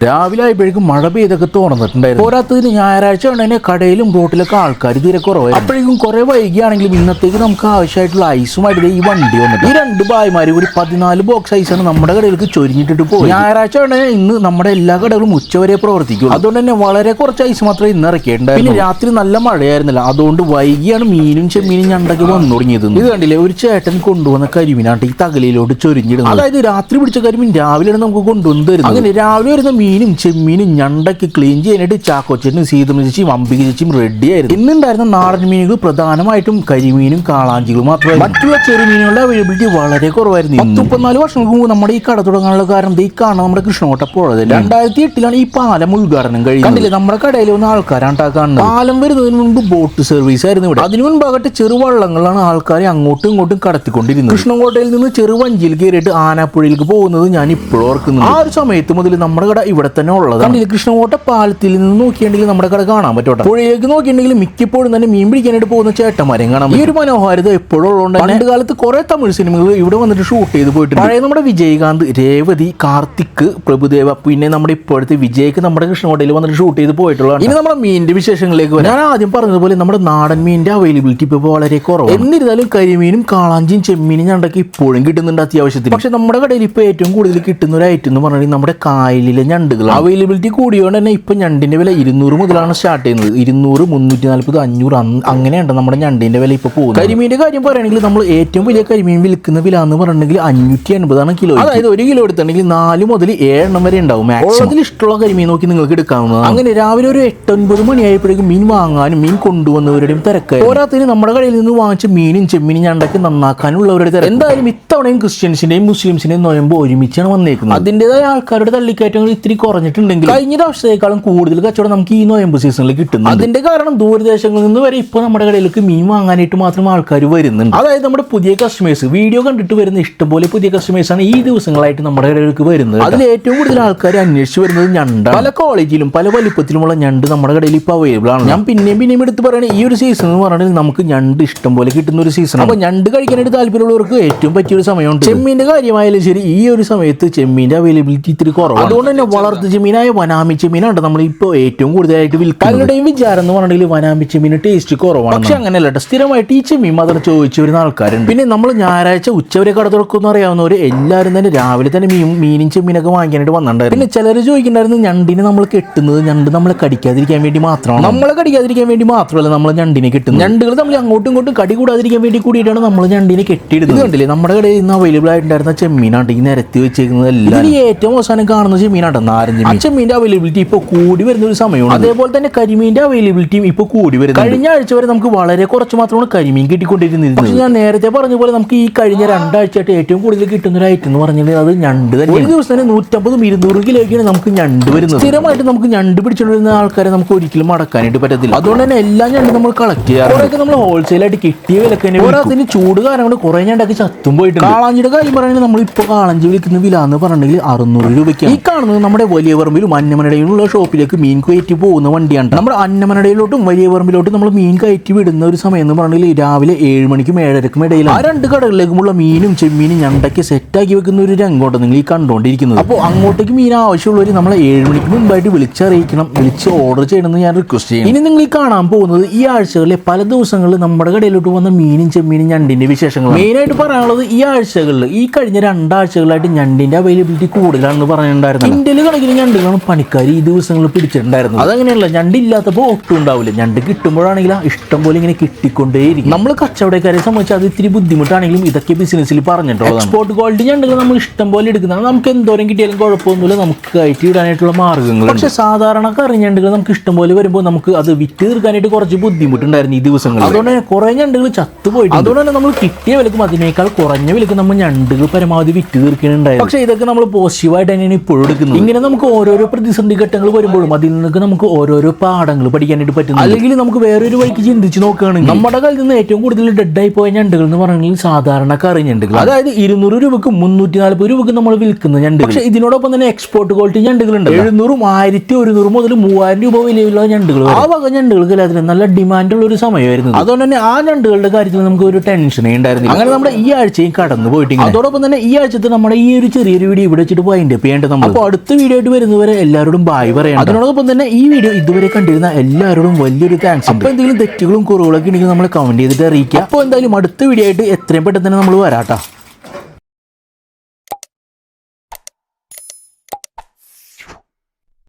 രാവിലെ ആയപ്പോഴേക്കും മഴ പെയ്തൊക്കെ തോർന്നിട്ടുണ്ടായിരുന്നു. പോരാത്തതിന് ഞായറാഴ്ച ഉടനെ കടയിലും റോട്ടിലൊക്കെ ആൾക്കാർ തീരെ കുറവായി. അപ്പോഴേക്കും കുറെ വൈകിയാണെങ്കിലും ഇന്നത്തേക്ക് നമുക്ക് ആവശ്യമായിട്ടുള്ള ഐസുമായിട്ട് ഈ വണ്ടി വന്നിട്ട് ഈ രണ്ട് ഭായിമാര് കൂടി 14 ബോക്സ് ഐസാണ് നമ്മുടെ കടയിലേക്ക് ചൊരിഞ്ഞിട്ടിട്ട് പോയി. ഞായറാഴ്ച ഉടനെ ഇന്ന് നമ്മുടെ എല്ലാ കടകളും ഉച്ചവരെ പ്രവർത്തിക്കും. അതുകൊണ്ട് തന്നെ വളരെ കുറച്ച് ഐസ് മാത്രമേ ഇന്ന് ഇറക്കിയിട്ടുണ്ടായിരുന്നു. പിന്നെ രാത്രി നല്ല മഴയായിരുന്നില്ല, അതുകൊണ്ട് വൈകിയാണ് മീനും ചെമ്മീനും ഞണ്ടൊക്കെ വന്നു തുടങ്ങിയത്. ഇത് കണ്ടില്ലേ, ഒരു ചേട്ടൻ കൊണ്ടുവന്ന കരിമീനാണ് ഈ തകലയിലോട്ട് ചൊരിഞ്ഞിടുന്നത്. അതായത് രാത്രി പിടിച്ച കരിമീൻ രാവിലെയാണ് നമുക്ക് കൊണ്ടുവന്ന് തരുന്നത്. അങ്ങനെ രാവിലെ വരുന്ന മീനും ചെമ്മീനും ഞണ്ടൊക്കെ ക്ലീൻ ചെയ്യാനായിട്ട് ചാക്കോച്ചനും സീതമ്മ ചേച്ചിയും അംബിക ചേച്ചിയും റെഡി ആയിരുന്നു. ഇന്നുണ്ടായിരുന്ന നാടൻ മീനുകൾ പ്രധാനമായിട്ടും കരിമീനും കാളാഞ്ചികളും മാത്രമേ. മറ്റുള്ള ചെറുമീനുകളുടെ അവൈലബിലിറ്റി വളരെ കുറവായിരുന്നു. 34 വർഷങ്ങൾക്ക് മുമ്പ് നമ്മുടെ ഈ കട തുടങ്ങാനുള്ള കാരണം ഈ കാണാൻ നമ്മുടെ കൃഷ്ണകോട്ട പുഴ 2008 ഈ പാലം ഉദ്ഘാടനം കഴിയുന്നത്. നമ്മുടെ കടയിൽ വന്ന ആൾക്കാരാണ് കാണുന്നത്. പാലം വരുന്നതിന് മുൻപ് ബോട്ട് സർവീസ് ആയിരുന്നു ഇവിടെ. അതിനു മുൻപാകട്ടെ ചെറുവള്ളങ്ങളാണ് ആൾക്കാരെ അങ്ങോട്ടും ഇങ്ങോട്ടും കടത്തിക്കൊണ്ടിരുന്നത്. കൃഷ്ണകോട്ടയിൽ നിന്ന് ചെറുവഞ്ചിയിൽ കയറിയിട്ട് ആനാപ്പുഴയിലേക്ക് പോകുന്നത് ഞാൻ ഇപ്പോഴും ഓർക്കുന്നു. ആ ഒരു സമയത്ത് മുതൽ നമ്മുടെ കട ഇവിടെ തന്നെ ഉള്ളത്. കൃഷ്ണകോട്ട പാലത്തിൽ നിന്ന് നോക്കിയിട്ടുണ്ടെങ്കിൽ നമ്മുടെ കട കാണാൻ പറ്റോട്ടെ. പുഴയിലേക്ക് നോക്കിയിട്ടുണ്ടെങ്കിൽ മിക്കപ്പോഴും തന്നെ മീൻ പിടിക്കാനായിട്ട് പോകുന്ന ചേട്ടന്മാരെയും കാണാം. ഈ ഒരു മനോഹാരിത എപ്പോഴും ഉള്ളതുകൊണ്ട് പണ്ട് കാലത്ത് കുറെ തമിഴ് സിനിമകൾ ഇവിടെ വന്നിട്ട് ഷൂട്ട് ചെയ്ത് പോയിട്ടുണ്ട്. പഴയ നമ്മുടെ വിജയകാന്ത്, രേവതി, കാർത്തിക്, പ്രഭുദേവ, പിന്നെ നമ്മുടെ ഇപ്പോഴത്തെ വിജയ്ക്ക് നമ്മുടെ കൃഷ്ണകോട്ടയിൽ വന്നിട്ട് ഷൂട്ട് ചെയ്ത് പോയിട്ടുള്ളതാണ്. ഇനി നമ്മുടെ മീനിന്റെ വിശേഷങ്ങളിലേക്ക് വരാം. ഞാൻ ആദ്യം പറഞ്ഞതുപോലെ നമ്മുടെ നാടൻ മീനിന്റെ അവൈലബിലിറ്റി ഇപ്പോൾ വളരെ കുറവ്. എന്നിരുന്നാലും കരിമീനും കാളാഞ്ചിയും ചെമ്മീനും ഞണ്ടൊക്കെ ഇപ്പോഴും കിട്ടുന്നുണ്ട് അത്യാവശ്യത്തിന്. പക്ഷെ നമ്മുടെ കടയിൽ ഇപ്പോൾ ഏറ്റവും കൂടുതൽ കിട്ടുന്ന ഒരു ഐറ്റം എന്ന് പറഞ്ഞാൽ നമ്മുടെ കായലിലെ ഞണ്ടുകൾ. അവൈലബിലിറ്റി കൂടിയോണ്ട് തന്നെ ഇപ്പൊ ഞണ്ടിന്റെ വില 200 മുതലാണ് സ്റ്റാർട്ട് ചെയ്യുന്നത്. 200, 340, 500 അങ്ങനെയുണ്ട് നമ്മുടെ ഞണ്ടിന്റെ വില ഇപ്പൊ പോകുന്നത്. കരിമീന്റെ കാര്യം പറയുകയാണെങ്കിൽ നമ്മൾ ഏറ്റവും വലിയ കരിമീൻ വിൽക്കുന്ന വില എന്ന് പറഞ്ഞിട്ടുണ്ടെങ്കിൽ 580 കിലോ. അതായത് 1 കിലോ എടുത്തിട്ടുണ്ടെങ്കിൽ 4 മുതൽ 7 എണ്ണം വരെ ഉണ്ടാവും. മാക്സിമം ഇഷ്ടമുള്ള കരിമീൻ നോക്കി നിങ്ങൾക്ക് എടുക്കാവുന്നതാണ്. അങ്ങനെ രാവിലെ ഒരു 8-9 മണിയായപ്പോഴേക്കും മീൻ വാങ്ങാനും മീൻ കൊണ്ടുവന്നവരുടെയും തിരക്കായി. പോരാത്തതിന് നമ്മുടെ കടയിൽ നിന്ന് വാങ്ങിച്ച മീനും ചെമ്മീനും ഞണ്ടൊക്കെ നന്നാക്കാനുള്ളവരുടെ തിരക്ക്. എന്തായാലും ഇത്തവണയും ക്രിസ്ത്യൻസിന്റെയും മുസ്ലിംസിന്റെയും നോയമ്പ് ഒരുമിച്ചാണ് വന്നേക്കുന്നത്. അതിന്റേതായ ആൾക്കാരുടെ തള്ളിക്കയറ്റങ്ങൾ ഇത്തിരി കുറഞ്ഞിട്ടുണ്ടെങ്കിൽ കഴിഞ്ഞ വർഷത്തേക്കാളും കൂടുതൽ കച്ചവടം നമുക്ക് ഈ നോയമ്പ് സീസണിൽ കിട്ടുന്നു. അതിന്റെ കാരണം ദൂരദേശങ്ങളിൽ നിന്ന് വരെ ഇപ്പൊ നമ്മുടെ കടയിലേക്ക് മീൻ വാങ്ങാനായിട്ട് മാത്രം ആൾക്കാർ വരുന്നുണ്ട്. അതായത് നമ്മുടെ പുതിയ കസ്റ്റമേഴ്സ്, വീഡിയോ കണ്ടിട്ട് വരുന്ന ഇഷ്ടംപോലെ പുതിയ കസ്റ്റമേഴ്സ് ആണ് ഈ ദിവസങ്ങളായിട്ട് നമ്മുടെ കടയിലേക്ക് വരുന്നത്. അതിൽ ഏറ്റവും കൂടുതൽ ആൾക്കാർ അന്വേഷിച്ച് വരുന്നത് ഞണ്ട്. പല ക്വാളിറ്റിയിലും പല വലിപ്പത്തിലുമുള്ള ഞണ്ട് നമ്മുടെ കടയിൽ ഇപ്പോൾ അവൈലബിൾ ആണ്. ഞാൻ പിന്നെയും എടുത്ത് പറയുന്നത് ഈ ഒരു സീസൺ എന്ന് പറഞ്ഞാൽ നമുക്ക് ഞണ്ട് ഇഷ്ടംപോലെ കിട്ടുന്ന ഒരു സീസൺ. അപ്പൊ ഞണ്ട് കഴിക്കാനായിട്ട് താല്പര്യമുള്ളവർക്ക് ഏറ്റവും പറ്റിയ ഒരു സമയമുണ്ട്. ചെമ്മീന്റെ കാര്യമായാലും ശരി, ഈ ഒരു സമയത്ത് ചെമ്മീന്റെ അവൈലബിലിറ്റി ഇത്തിരി കുറവാണ്. അതുകൊണ്ട് തന്നെ വളർത്തു ചെമ്മീനായ വനാമി ചെമ്മീനാണ് നമ്മൾ ഇപ്പോൾ ഏറ്റവും കൂടുതലായിട്ട് വിൽക്കുന്നവരുടെയും വിചാരം എന്ന് പറഞ്ഞാൽ വനാമി ചെമ്മീന് ടേസ്റ്റ് കുറവാണ്. പക്ഷെ അങ്ങനെയല്ല, സ്ഥിരമായിട്ട് ഈ ചെമ്മീൻ മാത്രം ചോദിച്ചു വരുന്ന ആൾക്കാരുണ്ട്. പിന്നെ നമ്മൾ ഞായറാഴ്ച ഉച്ചവരെ കട തുറക്കുന്ന അറിയാവുന്നവര് എല്ലാവരും തന്നെ രാവിലെ തന്നെ മീനും ചെമ്മീനൊക്കെ വാങ്ങിക്കാനായിട്ട് വന്നിട്ടുണ്ടായിരുന്നു. പിന്നെ ചിലർ ചോദിക്കുന്നുണ്ടായിരുന്നു ഞണ്ടിനെ നമ്മൾ കെട്ടുന്നത് ഞണ്ട് നമ്മളെ കടിക്കാതിരിക്കാൻ വേണ്ടി മാത്രമാണ്. നമ്മളെ കടിക്കാതിരിക്കാൻ വേണ്ടി മാത്രമല്ല നമ്മൾ ഞണ്ടിനെ കെട്ടുന്നത്. ഞണ്ടുകൾ നമ്മൾ അങ്ങോട്ടും ഇങ്ങോട്ടും കടി കൂടാതിരിക്കാൻ വേണ്ടി കൂടിയിട്ടാണ് നമ്മൾ ഞണ്ടിനെ കെട്ടിയിടുന്നത്. കണ്ടില്ലേ, നമ്മുടെ കടയിൽ ഇന്ന് അവൈലബിൾ ആയിട്ടുണ്ടായിരുന്ന ചെമ്മീനാണ് ഈ നിരത്തി വെച്ചേക്കുന്നത്. എല്ലാം ഏറ്റവും അവസാനം കാണുന്ന ചെമ്മീനാണ് നാരഞ്ച്. ആ ചെമ്മീന്റെ അവൈലബിലിറ്റി ഇപ്പോൾ കൂടി വരുന്ന ഒരു സമയമാണ്. അതേപോലെ തന്നെ കരിമീന്റെ അവൈലബിലിറ്റിയും ഇപ്പോൾ കൂടി വരുന്നത്. കഴിഞ്ഞ ആഴ്ച വരെ നമുക്ക് വളരെ കുറച്ച് മാത്രമാണ് കരിമീൻ കിട്ടിക്കൊണ്ടിരുന്നത്. പക്ഷെ ഞാൻ നേരത്തെ പറഞ്ഞ പോലെ നമുക്ക് ഈ കഴിഞ്ഞ 2 ആഴ്ചയായിട്ട് ഏറ്റവും കൂടുതൽ കിട്ടുന്ന ഒരു ഐറ്റം എന്ന് പറഞ്ഞാൽ അത് ഞണ്ട് തന്നെ. ഒരു ദിവസം തന്നെ 150-200 കിലോയ്ക്കാണ് നമുക്ക് ഞണ്ട് വരുന്നത്. സ്ഥിരമായിട്ട് നമുക്ക് ഞണ്ട് പിടിച്ചുകൊണ്ടിരുന്ന ആൾക്കാരെ നമുക്ക് ഒരിക്കലും മടക്കാനായിട്ട് പറ്റത്തില്ല. അതുകൊണ്ട് തന്നെ എല്ലാ ഞണ്ട് നമ്മൾ കളക്ട് ചെയ്യാറ് നമ്മൾ ഹോൾസെയിലായിട്ട് കിട്ടിയ വിലക്ക് തന്നെ. അതിന് ചൂട് കാരണം കൊണ്ട് കുറെ ഞണ്ടൊക്കെ ചത്തും പോയിട്ടുണ്ട്. കാളാഞ്ചിയുടെ കാര്യം പറയുകയാണെങ്കിൽ നമ്മളിപ്പോൾ കാളാഞ്ചി വിൽക്കുന്ന വില എന്ന് പറഞ്ഞിട്ടുണ്ടെങ്കിൽ 600 രൂപയ്ക്ക്. ഈ കാണുന്നത് നമ്മുടെ വലിയ പറമ്പിലും അന്നമനടയിലുള്ള ഷോപ്പിലേക്ക് മീൻ കയറ്റി പോകുന്ന വണ്ടിയാണ്. നമ്മുടെ അന്നമനടയിലോട്ടും വലിയ പറമ്പിലോട്ടും നമ്മൾ മീൻ കയറ്റി വിടുന്ന ഒരു സമയം എന്ന് പറഞ്ഞിട്ടുണ്ടെങ്കിൽ രാവിലെ 7 മണിക്കും 7:30ക്കും ഇടയിൽ ആ 2 കടകളിലേക്കുമുള്ള മീനും ചെമ്മീനും ഞണ്ടൊക്കെ സെറ്റാക്കി വെക്കുന്ന ഒരു രംഗോട്ട് നിങ്ങൾ ഈ കണ്ടുകൊണ്ടിരിക്കുന്നത്. അപ്പോൾ അങ്ങോട്ടേക്ക് മീൻ ആവശ്യമുള്ളവർ നമ്മളെ 7 മണിക്ക് മുമ്പായിട്ട് വിളിച്ചറിയിക്കണം, വിളിച്ച് ഓർഡർ ചെയ്യണമെന്ന് ഞാൻ റിക്വസ്റ്റ് ചെയ്യും. ഇനി നിങ്ങൾ ഈ കാണാൻ പോകുന്നത് ഈ ആഴ്ചകളിലെ പല ദിവസങ്ങളിൽ നമ്മുടെ കടയിലോട്ട് വന്ന മീനും ചെമ്മീനും ഞണ്ടിന്റെ വിശേഷങ്ങൾ. മെയിനായിട്ട് പറയാനുള്ളത് ഈ ആഴ്ചകളിൽ ഈ കഴിഞ്ഞ 2 ആഴ്ചകളായിട്ട് ഞണ്ടിന്റെ അവൈലബിലിറ്റി കൂടുതലാണെന്ന് പറഞ്ഞിട്ടുണ്ടായിരുന്നു. ഇന്ത്യയിൽ കണക്കിന് ഞണ്ടുകളാണ് പണിക്കാർ ഈ ദിവസങ്ങളിൽ പിടിച്ചിട്ടുണ്ടായിരുന്നു. അതങ്ങനെയല്ല, ഞണ്ടില്ലാത്തപ്പോൾ ഒട്ടും ഉണ്ടാവില്ല. ഞണ്ട് കിട്ടുമ്പോഴാണെങ്കിൽ ഇഷ്ടം പോലെ ഇങ്ങനെ കിട്ടിക്കൊണ്ടേയിരിക്കും. നമ്മൾ കച്ചവടക്കാരെ സംബന്ധിച്ച് അത് ഇത്തിരി ബുദ്ധിമുട്ടാണെങ്കിലും ഇതൊക്കെ ബിസിനസ്സിൽ പറഞ്ഞിട്ടുള്ളത്. എക്സ്പോർട്ട് ക്വാളിറ്റി ഞണ്ടുകൾ നമ്മൾ ഇഷ്ടം പോലെ എടുക്കുന്നതാണ്. നമുക്ക് എന്തോരം കിട്ടിയാലും കുഴപ്പമൊന്നുമില്ല, നമുക്ക് കയറ്റി ഇടാനായിട്ടുള്ള മാർഗ്ഗങ്ങൾ. പക്ഷെ സാധാരണ കറി ഞണ്ടുകൾ നമുക്ക് ഇഷ്ടം പോലെ വരുമ്പോൾ നമുക്ക് അത് വിറ്റ് തീർക്കാനായിട്ട് കുറച്ച് ബുദ്ധിമുട്ടുണ്ടായിരുന്നു ഈ ദിവസങ്ങളിൽ. അതുകൊണ്ട് തന്നെ കുറെ ഞണ്ടുകൾ ചത്തുപോയിട്ട്. അതുകൊണ്ട് തന്നെ നമ്മൾ കിട്ടിയ വിലക്കും അതിനേക്കാൾ കുറഞ്ഞ വിലക്ക് നമ്മൾ ഞണ്ടുകൾ പരമാവധി വിറ്റ് തീർക്കാനുണ്ടായിരുന്നു. പക്ഷെ ഇതൊക്കെ നമ്മൾ പോസിറ്റീവായിട്ട് തന്നെയാണ് ഇപ്പോഴും എടുക്കുന്നത്. ഇങ്ങനെ നമുക്ക് ഓരോരോ പ്രതിസന്ധി ഘട്ടങ്ങൾ വരുമ്പോഴും അതിൽ നിന്നൊക്കെ നമുക്ക് ഓരോരോ പാഠങ്ങൾ പഠിക്കാനായിട്ട് പറ്റും. അല്ലെങ്കിൽ നമുക്ക് വേറൊരു വഴിക്ക് ചിന്തിച്ച് നോക്കുകയാണെങ്കിൽ നമ്മുടെ കയ്യിൽ നിന്ന് ഏറ്റവും കൂടുതൽ ഡെഡായി പോയ ഞണ്ടുകൾ എന്ന് പറഞ്ഞാൽ സാധാരണ കറി ഞണ്ടുകൾ. അതായത് 200 രൂപയ്ക്കും 340 രൂപയ്ക്കും നമ്മൾ വിൽക്കുന്ന ഞണ്ടുകൾ. പക്ഷെ ഇതിനോടൊപ്പം തന്നെ എക്സ്പോർട്ട് ക്വാളിറ്റി ഞണ്ടുകളുണ്ട്. 700, 1100 മുതൽ 3000 രൂപ വിലയുള്ള ഞണ്ടുകൾ. ആ വക ഞണ്ടുകൾക്ക് എല്ലാത്തിനും നല്ല ഡിമാൻഡുള്ള ഒരു സമയമായിരുന്നു. അതുകൊണ്ട് തന്നെ ആ ഞണ്ടുകളുടെ കാര്യത്തിൽ നമുക്ക് ഒരു ടെൻഷനേ ഉണ്ടായിരുന്നു. അങ്ങനെ നമ്മുടെ ഈ ആഴ്ചയും കടന്നു പോയിട്ട് അതോടൊപ്പം തന്നെ ഈ ആഴ്ചത്തെ നമ്മുടെ ഈ ഒരു ചെറിയൊരു വീഡിയോ ഇവിടെ വെച്ചിട്ട് വൈൻഡ് അപ്പ് ചെയ്യേണ്ടത് നമ്മൾ. അപ്പോൾ അടുത്ത വീഡിയോ വീഡിയോ ആയിട്ട് വരുന്നവരെ എല്ലാവരോടും ബായ് പറയാം. അതിനോടൊപ്പം തന്നെ ഈ വീഡിയോ ഇതുവരെ കണ്ടിരുന്ന എല്ലാവരോടും വലിയൊരു താങ്ക്സ്. അപ്പോൾ എന്തെങ്കിലും തെറ്റുകളും കുറവുകളൊക്കെ ഉണ്ടെങ്കിൽ നമ്മൾ കമന്റ് ചെയ്തിട്ട് അറിയിക്കുക. അപ്പോൾ എന്തായാലും അടുത്ത വീഡിയോ ആയിട്ട് എത്രയും പെട്ടെന്ന് തന്നെ നമ്മൾ വരാട്ടോ.